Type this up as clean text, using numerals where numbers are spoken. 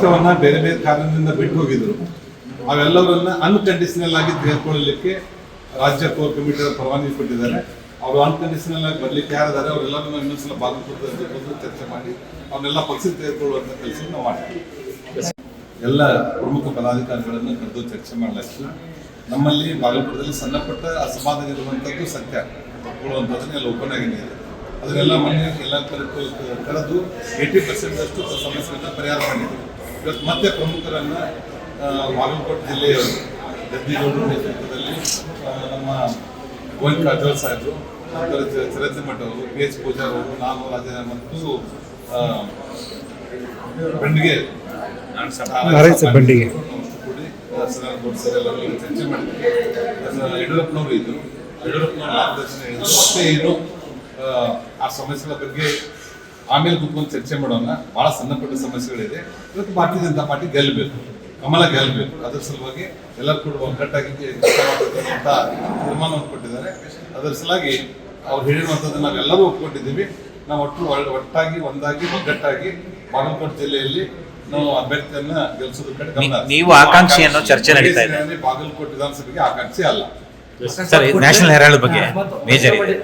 ಪಕ್ಷವನ್ನ ಬೇರೆ ಬೇರೆ ಕಾರಣದಿಂದ ಬಿಟ್ಟು ಹೋಗಿದ್ರು. ಅವೆಲ್ಲವರನ್ನ ಅನ್ಕಂಡೀಷನಲ್ ಆಗಿ ತೆಗೆದುಕೊಳ್ಳಲಿಕ್ಕೆ ರಾಜ್ಯ ಕೋರ್ ಕಮಿಟಿ ಪರವಾನಗಿ ಕೊಟ್ಟಿದ್ದಾರೆ. ಅವರು ಅನ್ಕಂಡೀಷನಲ್ ಆಗಿ ಬರ್ಲಿಕ್ಕೆ ಯಾರಿದ್ದಾರೆ ಅವರೆಲ್ಲರೂ ಇನ್ನೊಂದ್ಸಲ ಬಾಗಲಕೋಟೆ ಚರ್ಚೆ ಮಾಡಿ ಅವನ್ನೆಲ್ಲ ಪಕ್ಷಕ್ಕೆ ತೆಗೆದುಕೊಳ್ಳುವಂತ ಕೆಲಸ ನಾವು ಮಾಡ್ತೀವಿ. ಎಲ್ಲ ಪ್ರಮುಖ ಪದಾಧಿಕಾರಿಗಳನ್ನು ಕರೆದು ಚರ್ಚೆ ಮಾಡಲಾಯಿತು. ನಮ್ಮಲ್ಲಿ ಬಾಗಲಕೋಟೆಯಲ್ಲಿ ಸಣ್ಣ ಪುಟ್ಟ ಅಸಮಾಧಾನ ಇರುವಂಥದ್ದು ಸತ್ಯ, ತಗೊಳ್ಳುವಂಥದ್ದನ್ನ ಎಲ್ಲ ಓಪನ್ ಆಗಿದೆ. ಅದನ್ನೆಲ್ಲ ಮೊನ್ನೆ ಎಲ್ಲ ಕರೆದು 80% ಸಮಸ್ಯೆಗಳನ್ನ ಪರಿಹಾರ ಮಾಡಿದ್ದೀವಿ. ಇವತ್ತು ಮತ್ತೆ ಪ್ರಮುಖರನ್ನ ಬಾಗಲಕೋಟೆ ಜಿಲ್ಲೆಯ ಗದ್ದಿಗೌಡರ ನೇತೃತ್ವದಲ್ಲಿ ನಮ್ಮ ಗೋವಿಂದ ಕಾರಜೋಳ ಸಾಹೇಬರು, ಡಾಕ್ಟರ್ ಚಿರಂಜೀವಿ ಮಠ ಅವರು, PH ಪೂಜಾರ್ ಅವರು, ನಾನು ರಾಜ ಮತ್ತು ಬಂಡಿಗೆ ಕೂಡಿ ಚರ್ಚೆ ಮಾಡಿದ್ವಿ. ಯಡಿಯೂರಪ್ಪನವರು ಇದ್ರು, ಯಡಿಯೂರಪ್ಪನವ್ರ ಮಾರ್ಗದರ್ಶನ ಹೇಳಿದ್ರು. ಮತ್ತೆ ಏನು ಆ ಸಮಸ್ಯೆಗಳ ಬಗ್ಗೆ ಆಮೇಲೆ ಕೂತ್ಕೊಂಡು ಚರ್ಚೆ ಮಾಡೋಣ. ಬಹಳ ಸಣ್ಣ ಪುಟ್ಟ ಸಮಸ್ಯೆಗಳಿದೆ. ಇವತ್ತು ಭಾರತೀಯ ಜನತಾ ಪಾರ್ಟಿ ಗೆಲ್ಲಬೇಕು, ಕಮಲ ಗೆಲ್ಲಬೇಕು. ಅದರ ಸಲುವಾಗಿ ಎಲ್ಲರೂ ಕೂಡ ಒಗ್ಗಟ್ಟಾಗಿ ಕೆಲಸ ಮಾಡಬೇಕು ಅಂತ ತೀರ್ಮಾನವನ್ನು ಕೊಟ್ಟಿದ್ದಾರೆ. ಅದರ ಸಲುವಾಗಿ ಅವ್ರು ಹೇಳಿರುವಂಥದ್ದು ನಾವೆಲ್ಲರೂ ಒಪ್ಕೊಂಡಿದ್ದೀವಿ. ನಾವು ಒಟ್ಟಾಗಿ ಒಂದಾಗಿ ಒಗ್ಗಟ್ಟಾಗಿ ಬಾಗಲಕೋಟೆ ಜಿಲ್ಲೆಯಲ್ಲಿ ನಾವು ಅಭ್ಯರ್ಥಿಯನ್ನ ಗೆಲ್ಲಿಸೋದ್ರ ಕಡೆ ಗಮನ. ನೀವು ಆಕಾಂಕ್ಷಿ ಅನ್ನೋ ಚರ್ಚೆ ನಡೀತಾ ಇದೆ. ಬಾಗಲಕೋಟೆ ವಿಧಾನಸಭೆಗೆ ಆಕಾಂಕ್ಷಿ ಅಲ್ಲ ಸರ್. ನ್ಯಾಷನಲ್ ಹೆರಾಲ್ಡ್ ಬಗ್ಗೆ ಮೇಜರ್ ಇದೆ.